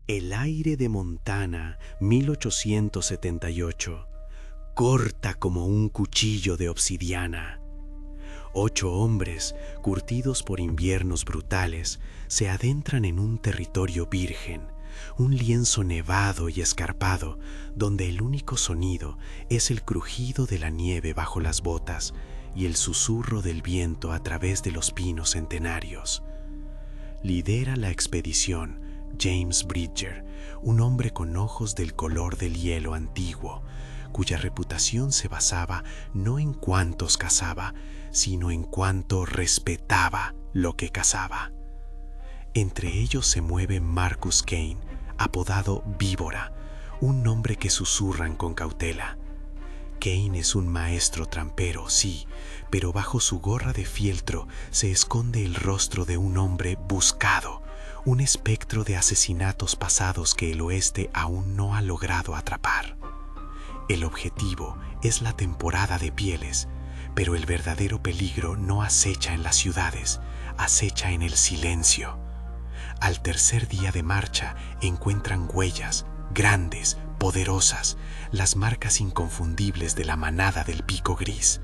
El aire de Montana, 1878, corta como un cuchillo de obsidiana. 8 hombres, curtidos por inviernos brutales, se adentran en un territorio virgen, un lienzo nevado y escarpado, donde el único sonido es el crujido de la nieve bajo las botas y el susurro del viento a través de los pinos centenarios. Lidera la expedición James Bridger, un hombre con ojos del color del hielo antiguo, cuya reputación se basaba no en cuántos cazaba, sino en cuánto respetaba lo que cazaba. Entre ellos se mueve Marcus Kane, apodado Víbora, un nombre que susurran con cautela. Kane es un maestro trampero, sí, pero bajo su gorra de fieltro se esconde el rostro de un hombre buscado, un espectro de asesinatos pasados que el oeste aún no ha logrado atrapar. El objetivo es la temporada de pieles, pero el verdadero peligro no acecha en las ciudades, acecha en el silencio. Al tercer día de marcha encuentran huellas, grandes, poderosas, las marcas inconfundibles de la manada del pico gris.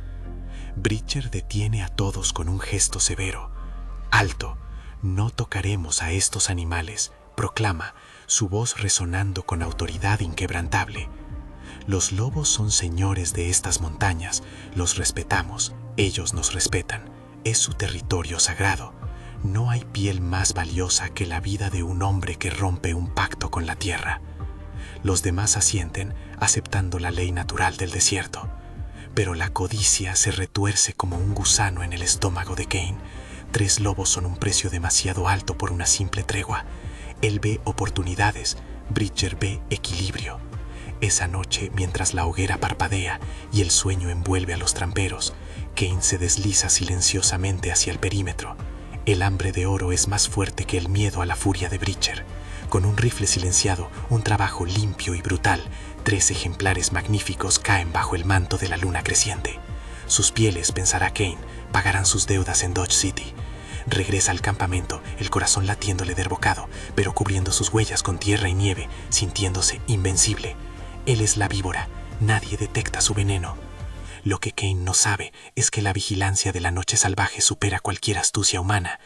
Bridger detiene a todos con un gesto severo. «Alto, no tocaremos a estos animales», proclama, su voz resonando con autoridad inquebrantable. «Los lobos son señores de estas montañas, los respetamos, ellos nos respetan, es su territorio sagrado. No hay piel más valiosa que la vida de un hombre que rompe un pacto con la tierra». Los demás asienten, aceptando la ley natural del desierto. Pero la codicia se retuerce como un gusano en el estómago de Kane. 3 lobos son un precio demasiado alto por una simple tregua. Él ve oportunidades, Bridger ve equilibrio. Esa noche, mientras la hoguera parpadea y el sueño envuelve a los tramperos, Kane se desliza silenciosamente hacia el perímetro. El hambre de oro es más fuerte que el miedo a la furia de Bridger. Con un rifle silenciado, un trabajo limpio y brutal, 3 ejemplares magníficos caen bajo el manto de la luna creciente. Sus pieles, pensará Kane, pagarán sus deudas en Dodge City. Regresa al campamento, el corazón latiéndole derbocado, pero cubriendo sus huellas con tierra y nieve, sintiéndose invencible. Él es la víbora, nadie detecta su veneno. Lo que Kane no sabe es que la vigilancia de la noche salvaje supera cualquier astucia humana.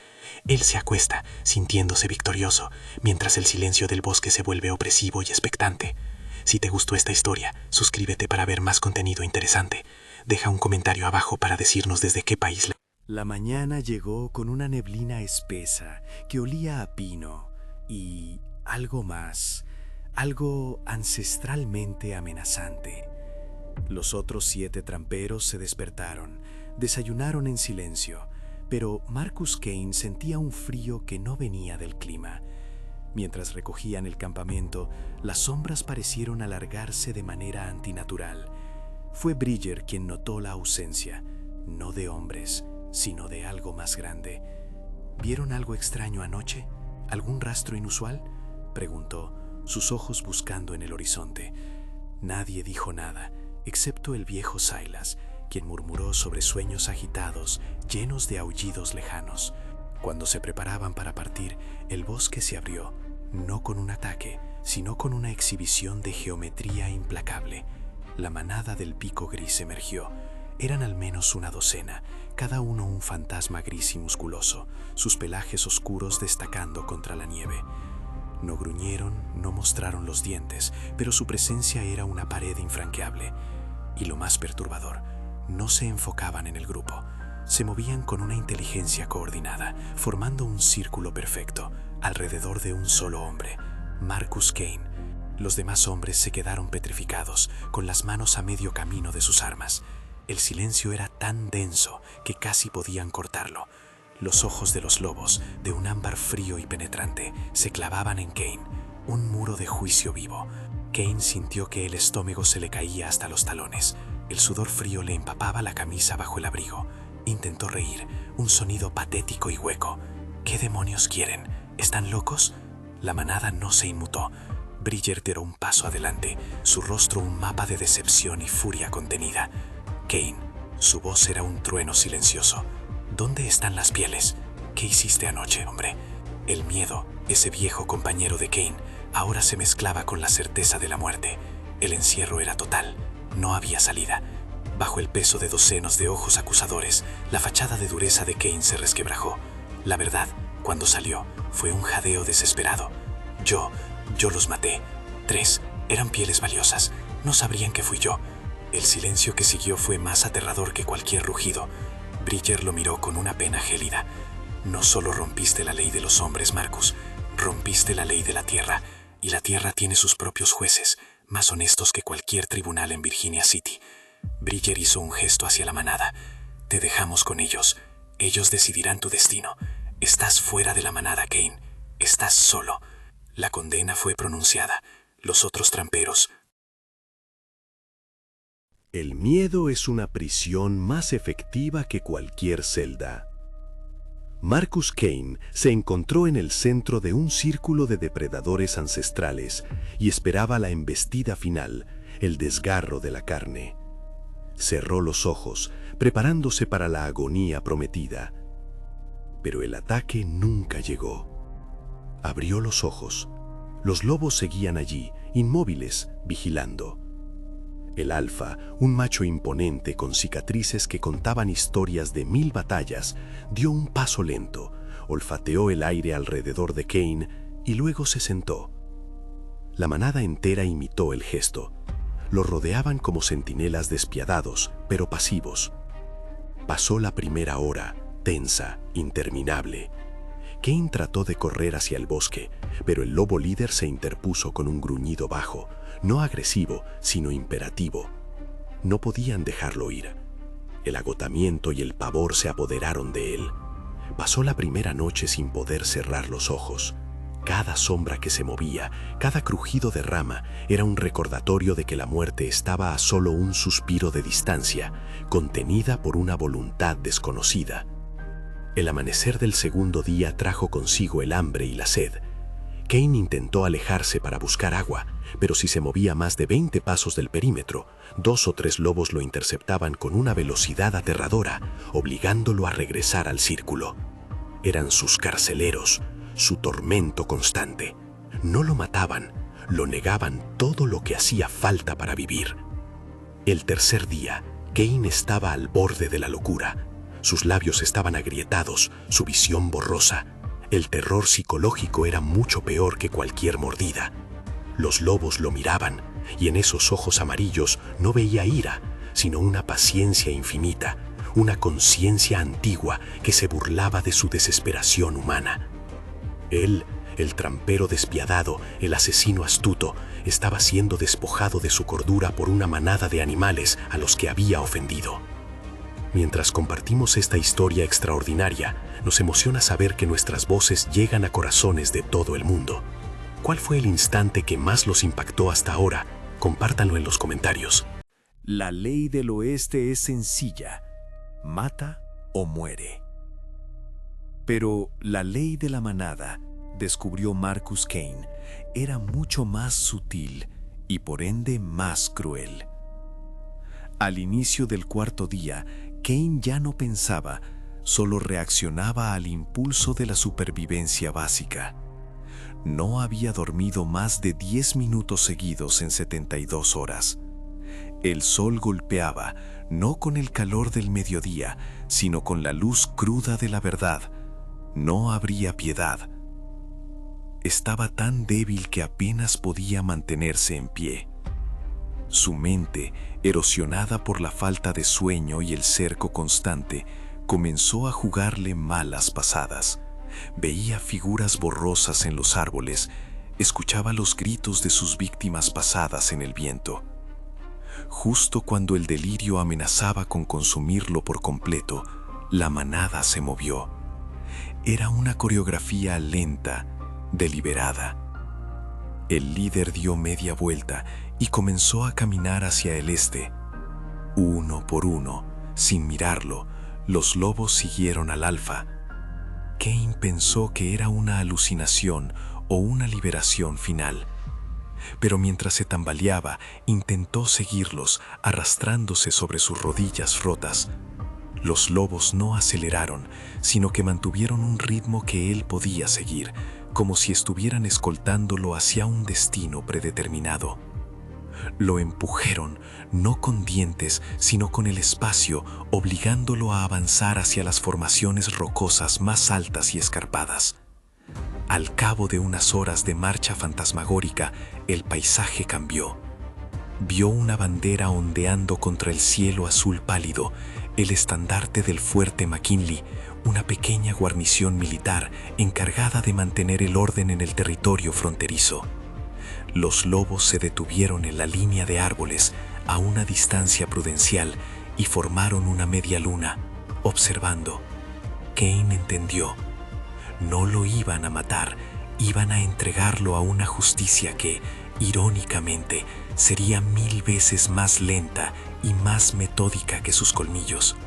Él se acuesta, sintiéndose victorioso, mientras el silencio del bosque se vuelve opresivo y expectante. Si te gustó esta historia, suscríbete para ver más contenido interesante. Deja un comentario abajo para decirnos desde qué país. La mañana llegó con una neblina espesa que olía a pino y algo más, algo ancestralmente amenazante. Los otros 7 tramperos se despertaron, desayunaron en silencio, pero Marcus Kane sentía un frío que no venía del clima. Mientras recogían el campamento, las sombras parecieron alargarse de manera antinatural. Fue Bridger quien notó la ausencia, no de hombres, sino de algo más grande. ¿Vieron algo extraño anoche? ¿Algún rastro inusual?, preguntó, sus ojos buscando en el horizonte. Nadie dijo nada, excepto el viejo Silas, quien murmuró sobre sueños agitados, llenos de aullidos lejanos. Cuando se preparaban para partir, el bosque se abrió, no con un ataque, sino con una exhibición de geometría implacable. La manada del pico gris emergió. Eran al menos una docena, cada uno un fantasma gris y musculoso, sus pelajes oscuros destacando contra la nieve. No gruñeron, no mostraron los dientes, pero su presencia era una pared infranqueable. Y lo más perturbador, no se enfocaban en el grupo. Se movían con una inteligencia coordinada, formando un círculo perfecto, alrededor de un solo hombre, Marcus Kane. Los demás hombres se quedaron petrificados, con las manos a medio camino de sus armas. El silencio era tan denso que casi podían cortarlo. Los ojos de los lobos, de un ámbar frío y penetrante, se clavaban en Kane, un muro de juicio vivo. Kane sintió que el estómago se le caía hasta los talones. El sudor frío le empapaba la camisa bajo el abrigo. Intentó reír, un sonido patético y hueco. ¿Qué demonios quieren? ¿Están locos? La manada no se inmutó. Bridger dio un paso adelante, su rostro un mapa de decepción y furia contenida. Kane, su voz era un trueno silencioso. ¿Dónde están las pieles? ¿Qué hiciste anoche, hombre? El miedo, ese viejo compañero de Kane, ahora se mezclaba con la certeza de la muerte. El encierro era total. No había salida. Bajo el peso de docenas de ojos acusadores, la fachada de dureza de Kane se resquebrajó. La verdad, cuando salió, fue un jadeo desesperado. Yo los maté. 3, eran pieles valiosas. No sabrían que fui yo. El silencio que siguió fue más aterrador que cualquier rugido. Bridger lo miró con una pena gélida. No solo rompiste la ley de los hombres, Marcus, rompiste la ley de la tierra. Y la tierra tiene sus propios jueces, más honestos que cualquier tribunal en Virginia City. Bridger hizo un gesto hacia la manada. Te dejamos con ellos. Ellos decidirán tu destino. Estás fuera de la manada, Kane. Estás solo. La condena fue pronunciada. Los otros tramperos. El miedo es una prisión más efectiva que cualquier celda. Marcus Kane se encontró en el centro de un círculo de depredadores ancestrales y esperaba la embestida final, el desgarro de la carne. Cerró los ojos, preparándose para la agonía prometida. Pero el ataque nunca llegó. Abrió los ojos. Los lobos seguían allí, inmóviles, vigilando. El alfa, un macho imponente con cicatrices que contaban historias de 1000 batallas, dio un paso lento, olfateó el aire alrededor de Kane y luego se sentó. La manada entera imitó el gesto. Lo rodeaban como centinelas despiadados, pero pasivos. Pasó la primera hora, tensa, interminable. Kane trató de correr hacia el bosque, pero el lobo líder se interpuso con un gruñido bajo, no agresivo, sino imperativo. No podían dejarlo ir. El agotamiento y el pavor se apoderaron de él. Pasó la primera noche sin poder cerrar los ojos. Cada sombra que se movía, cada crujido de rama, era un recordatorio de que la muerte estaba a solo un suspiro de distancia, contenida por una voluntad desconocida. El amanecer del segundo día trajo consigo el hambre y la sed. Kane intentó alejarse para buscar agua, pero si se movía más de 20 pasos del perímetro, 2 o 3 lobos lo interceptaban con una velocidad aterradora, obligándolo a regresar al círculo. Eran sus carceleros, su tormento constante. No lo mataban, lo negaban todo lo que hacía falta para vivir. El tercer día, Kane estaba al borde de la locura. Sus labios estaban agrietados, su visión borrosa. El terror psicológico era mucho peor que cualquier mordida. Los lobos lo miraban, y en esos ojos amarillos no veía ira, sino una paciencia infinita, una conciencia antigua que se burlaba de su desesperación humana. Él, el trampero despiadado, el asesino astuto, estaba siendo despojado de su cordura por una manada de animales a los que había ofendido. Mientras compartimos esta historia extraordinaria, nos emociona saber que nuestras voces llegan a corazones de todo el mundo. ¿Cuál fue el instante que más los impactó hasta ahora? Compártanlo en los comentarios. La ley del oeste es sencilla: mata o muere. Pero la ley de la manada, descubrió Marcus Kane, era mucho más sutil y por ende más cruel. Al inicio del cuarto día, Kane ya no pensaba, solo reaccionaba al impulso de la supervivencia básica. No había dormido más de 10 minutos seguidos en 72 horas. El sol golpeaba, no con el calor del mediodía, sino con la luz cruda de la verdad. No habría piedad. Estaba tan débil que apenas podía mantenerse en pie. Su mente, erosionada por la falta de sueño y el cerco constante, comenzó a jugarle malas pasadas. Veía figuras borrosas en los árboles, escuchaba los gritos de sus víctimas pasadas en el viento. Justo cuando el delirio amenazaba con consumirlo por completo, la manada se movió. Era una coreografía lenta, deliberada. El líder dio media vuelta y comenzó a caminar hacia el este. Uno por uno, sin mirarlo, los lobos siguieron al alfa. Kane pensó que era una alucinación o una liberación final. Pero mientras se tambaleaba, intentó seguirlos, arrastrándose sobre sus rodillas rotas. Los lobos no aceleraron, sino que mantuvieron un ritmo que él podía seguir, como si estuvieran escoltándolo hacia un destino predeterminado. Lo empujaron, no con dientes, sino con el espacio, obligándolo a avanzar hacia las formaciones rocosas más altas y escarpadas. Al cabo de unas horas de marcha fantasmagórica, el paisaje cambió. Vio una bandera ondeando contra el cielo azul pálido, el estandarte del fuerte McKinley, una pequeña guarnición militar encargada de mantener el orden en el territorio fronterizo. Los lobos se detuvieron en la línea de árboles a una distancia prudencial y formaron una media luna, observando. Kane entendió. No lo iban a matar, iban a entregarlo a una justicia que, irónicamente, sería 1000 veces más lenta y más metódica que sus colmillos.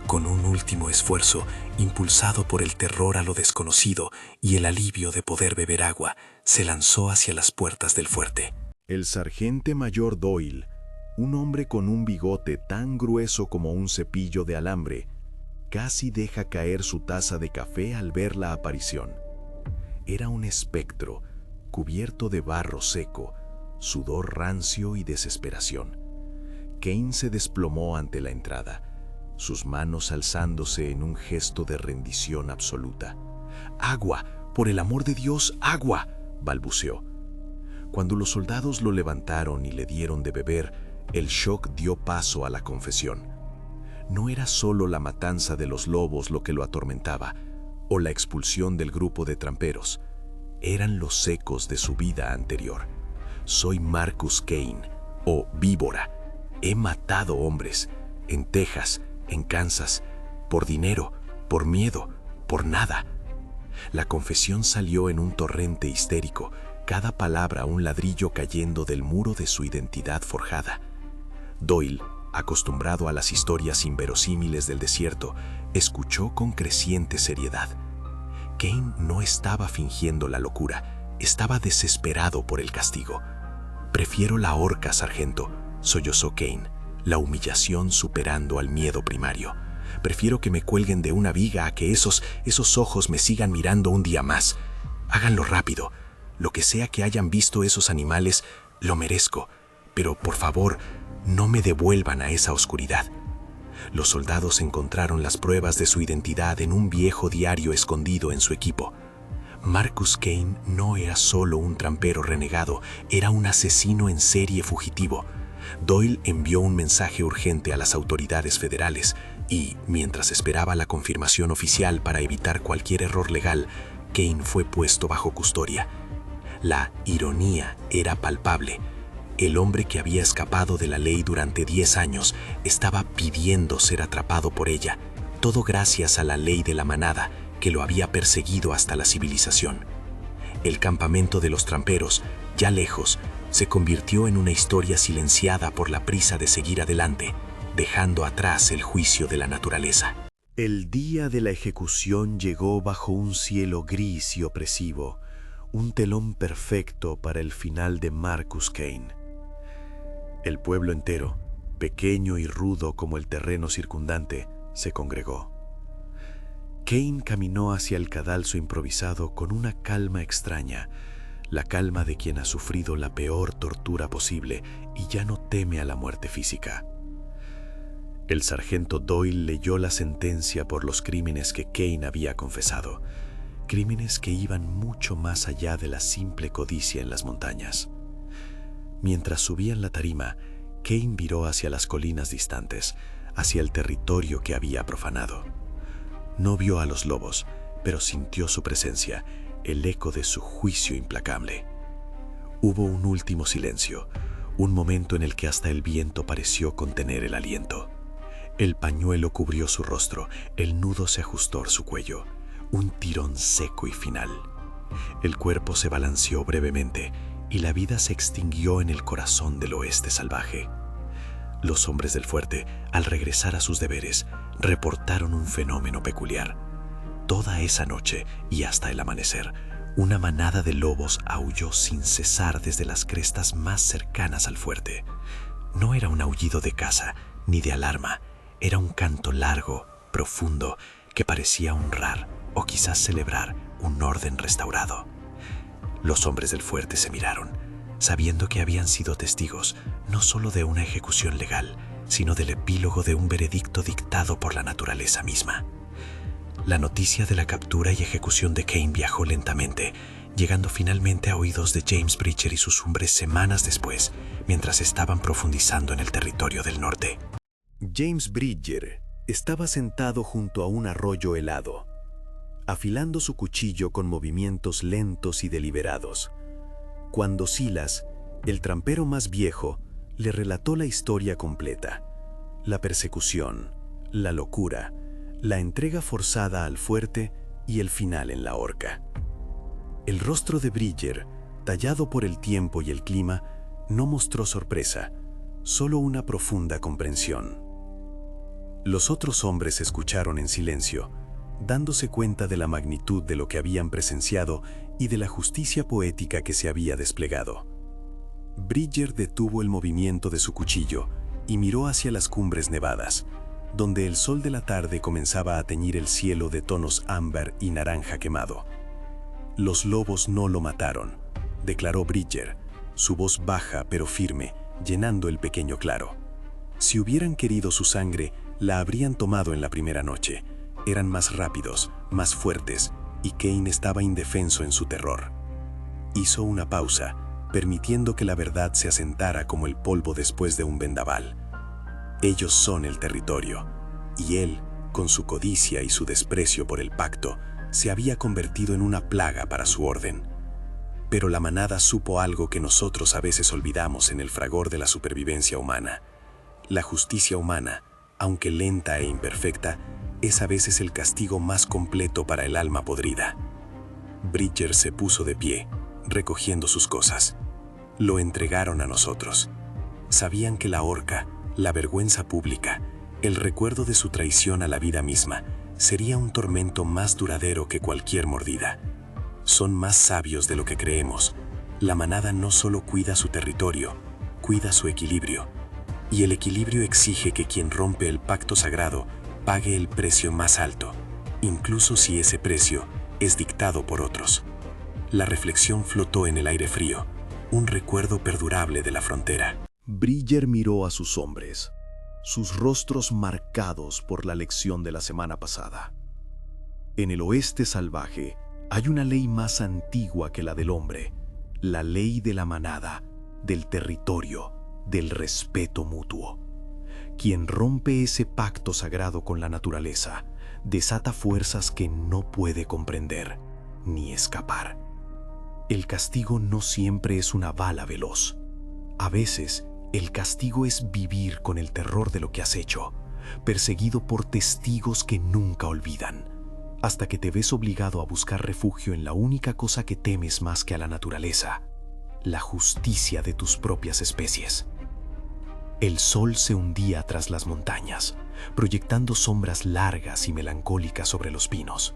Con un último esfuerzo, impulsado por el terror a lo desconocido y el alivio de poder beber agua, se lanzó hacia las puertas del fuerte. El sargento mayor Doyle, un hombre con un bigote tan grueso como un cepillo de alambre, casi deja caer su taza de café al ver la aparición. Era un espectro, cubierto de barro seco, sudor rancio y desesperación. Kane se desplomó ante la entrada, sus manos alzándose en un gesto de rendición absoluta. «¡Agua! ¡Por el amor de Dios, agua!», balbuceó. Cuando los soldados lo levantaron y le dieron de beber, el shock dio paso a la confesión. No era solo la matanza de los lobos lo que lo atormentaba, o la expulsión del grupo de tramperos. Eran los ecos de su vida anterior. «Soy Marcus Kane, o Víbora. He matado hombres, en Texas, en Kansas, por dinero, por miedo, por nada». La confesión salió en un torrente histérico, cada palabra un ladrillo cayendo del muro de su identidad forjada. Doyle, acostumbrado a las historias inverosímiles del desierto, escuchó con creciente seriedad. Kane no estaba fingiendo la locura, estaba desesperado por el castigo. «Prefiero la horca, sargento», sollozó Kane, la humillación superando al miedo primario. «Prefiero que me cuelguen de una viga a que esos ojos me sigan mirando un día más. Háganlo rápido. Lo que sea que hayan visto esos animales, lo merezco. Pero, por favor, no me devuelvan a esa oscuridad». Los soldados encontraron las pruebas de su identidad en un viejo diario escondido en su equipo. Marcus Kane no era solo un trampero renegado, era un asesino en serie fugitivo. Doyle envió un mensaje urgente a las autoridades federales y, mientras esperaba la confirmación oficial para evitar cualquier error legal, Kane fue puesto bajo custodia. La ironía era palpable. El hombre que había escapado de la ley durante 10 años estaba pidiendo ser atrapado por ella, todo gracias a la ley de la manada que lo había perseguido hasta la civilización. El campamento de los tramperos, ya lejos, se convirtió en una historia silenciada por la prisa de seguir adelante, dejando atrás el juicio de la naturaleza. El día de la ejecución llegó bajo un cielo gris y opresivo, un telón perfecto para el final de Marcus Kane. El pueblo entero, pequeño y rudo como el terreno circundante, se congregó. Kane caminó hacia el cadalso improvisado con una calma extraña, la calma de quien ha sufrido la peor tortura posible y ya no teme a la muerte física. El sargento Doyle leyó la sentencia por los crímenes que Kane había confesado, crímenes que iban mucho más allá de la simple codicia en las montañas. Mientras subían la tarima, Kane viró hacia las colinas distantes, hacia el territorio que había profanado. No vio a los lobos, pero sintió su presencia, el eco de su juicio implacable. Hubo un último silencio, un momento en el que hasta el viento pareció contener el aliento. El pañuelo cubrió su rostro, el nudo se ajustó a su cuello, un tirón seco y final. El cuerpo se balanceó brevemente y la vida se extinguió en el corazón del oeste salvaje. Los hombres del fuerte, al regresar a sus deberes, reportaron un fenómeno peculiar. Toda esa noche y hasta el amanecer, una manada de lobos aulló sin cesar desde las crestas más cercanas al fuerte. No era un aullido de caza ni de alarma, era un canto largo, profundo, que parecía honrar o quizás celebrar un orden restaurado. Los hombres del fuerte se miraron, sabiendo que habían sido testigos no solo de una ejecución legal, sino del epílogo de un veredicto dictado por la naturaleza misma. La noticia de la captura y ejecución de Kane viajó lentamente, llegando finalmente a oídos de James Bridger y sus hombres semanas después, mientras estaban profundizando en el territorio del norte. James Bridger estaba sentado junto a un arroyo helado, afilando su cuchillo con movimientos lentos y deliberados, cuando Silas, el trampero más viejo, le relató la historia completa: la persecución, la locura, la entrega forzada al fuerte y el final en la horca. El rostro de Bridger, tallado por el tiempo y el clima, no mostró sorpresa, solo una profunda comprensión. Los otros hombres escucharon en silencio, dándose cuenta de la magnitud de lo que habían presenciado y de la justicia poética que se había desplegado. Bridger detuvo el movimiento de su cuchillo y miró hacia las cumbres nevadas, donde el sol de la tarde comenzaba a teñir el cielo de tonos ámbar y naranja quemado. «Los lobos no lo mataron», declaró Bridger, su voz baja pero firme, llenando el pequeño claro. «Si hubieran querido su sangre, la habrían tomado en la primera noche. Eran más rápidos, más fuertes, y Kane estaba indefenso en su terror». Hizo una pausa, permitiendo que la verdad se asentara como el polvo después de un vendaval. Ellos son el territorio, y él, con su codicia y su desprecio por el pacto, se había convertido en una plaga para su orden. Pero la manada supo algo que nosotros a veces olvidamos en el fragor de la supervivencia humana. La justicia humana, aunque lenta e imperfecta, es a veces el castigo más completo para el alma podrida. Bridger se puso de pie, recogiendo sus cosas. Lo entregaron a nosotros. Sabían que la horca, la vergüenza pública, el recuerdo de su traición a la vida misma, sería un tormento más duradero que cualquier mordida. Son más sabios de lo que creemos. La manada no solo cuida su territorio, cuida su equilibrio. Y el equilibrio exige que quien rompe el pacto sagrado pague el precio más alto, incluso si ese precio es dictado por otros. La reflexión flotó en el aire frío, un recuerdo perdurable de la frontera. Bridger miró a sus hombres, sus rostros marcados por la lección de la semana pasada. En el oeste salvaje hay una ley más antigua que la del hombre, la ley de la manada, del territorio, del respeto mutuo. Quien rompe ese pacto sagrado con la naturaleza desata fuerzas que no puede comprender ni escapar. El castigo no siempre es una bala veloz. A veces, el castigo es vivir con el terror de lo que has hecho, perseguido por testigos que nunca olvidan, hasta que te ves obligado a buscar refugio en la única cosa que temes más que a la naturaleza, la justicia de tus propias especies. El sol se hundía tras las montañas, proyectando sombras largas y melancólicas sobre los pinos.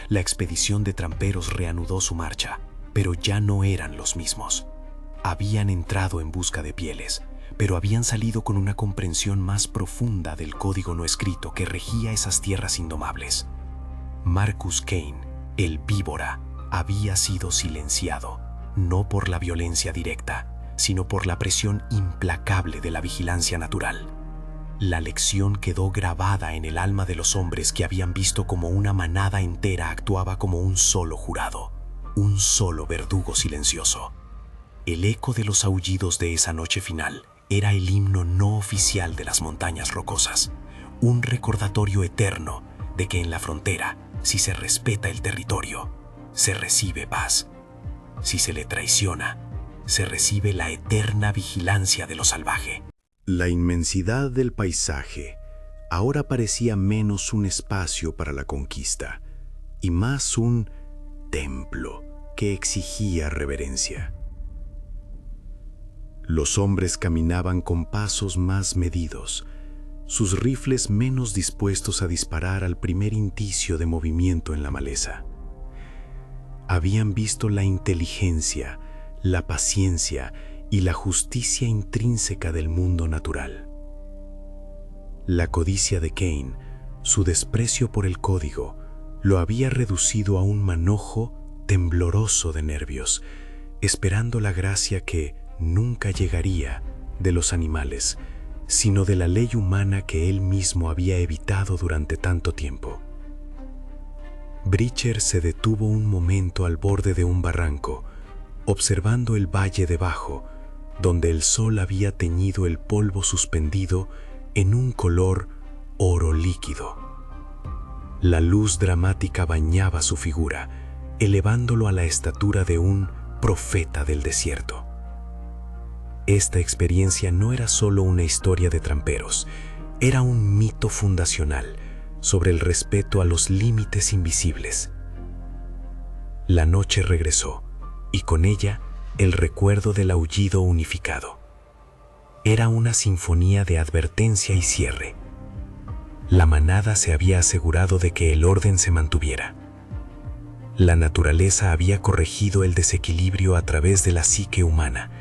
La expedición de tramperos reanudó su marcha, pero ya no eran los mismos. Habían entrado en busca de pieles, pero habían salido con una comprensión más profunda del código no escrito que regía esas tierras indomables. Marcus Kane, el víbora, había sido silenciado, no por la violencia directa, sino por la presión implacable de la vigilancia natural. La lección quedó grabada en el alma de los hombres que habían visto cómo una manada entera actuaba como un solo jurado, un solo verdugo silencioso. El eco de los aullidos de esa noche final era el himno no oficial de las montañas rocosas, un recordatorio eterno de que en la frontera, si se respeta el territorio, se recibe paz. Si se le traiciona, se recibe la eterna vigilancia de lo salvaje. La inmensidad del paisaje ahora parecía menos un espacio para la conquista y más un templo que exigía reverencia. Los hombres caminaban con pasos más medidos, sus rifles menos dispuestos a disparar al primer indicio de movimiento en la maleza. Habían visto la inteligencia, la paciencia y la justicia intrínseca del mundo natural. La codicia de Kane, su desprecio por el código, lo había reducido a un manojo tembloroso de nervios esperando la gracia que nunca llegaría de los animales, sino de la ley humana que él mismo había evitado durante tanto tiempo. Bridger se detuvo un momento al borde de un barranco, observando el valle debajo, donde el sol había teñido el polvo suspendido en un color oro líquido. La luz dramática bañaba su figura, elevándolo a la estatura de un profeta del desierto. Esta experiencia no era solo una historia de tramperos, era un mito fundacional sobre el respeto a los límites invisibles. La noche regresó, y con ella el recuerdo del aullido unificado. Era una sinfonía de advertencia y cierre. La manada se había asegurado de que el orden se mantuviera. La naturaleza había corregido el desequilibrio a través de la psique humana,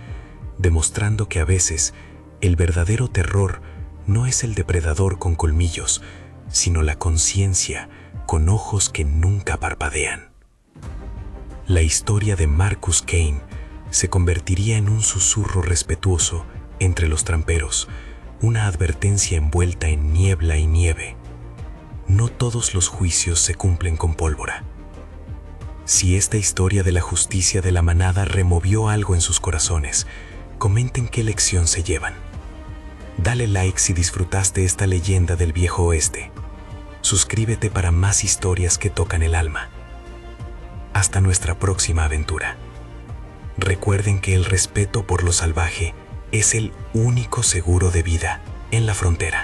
demostrando que a veces el verdadero terror no es el depredador con colmillos, sino la conciencia con ojos que nunca parpadean. La historia de Marcus Kane se convertiría en un susurro respetuoso entre los tramperos, una advertencia envuelta en niebla y nieve. No todos los juicios se cumplen con pólvora. Si esta historia de la justicia de la manada removió algo en sus corazones, comenten qué lección se llevan. Dale like si disfrutaste esta leyenda del viejo oeste. Suscríbete para más historias que tocan el alma. Hasta nuestra próxima aventura. Recuerden que el respeto por lo salvaje es el único seguro de vida en la frontera.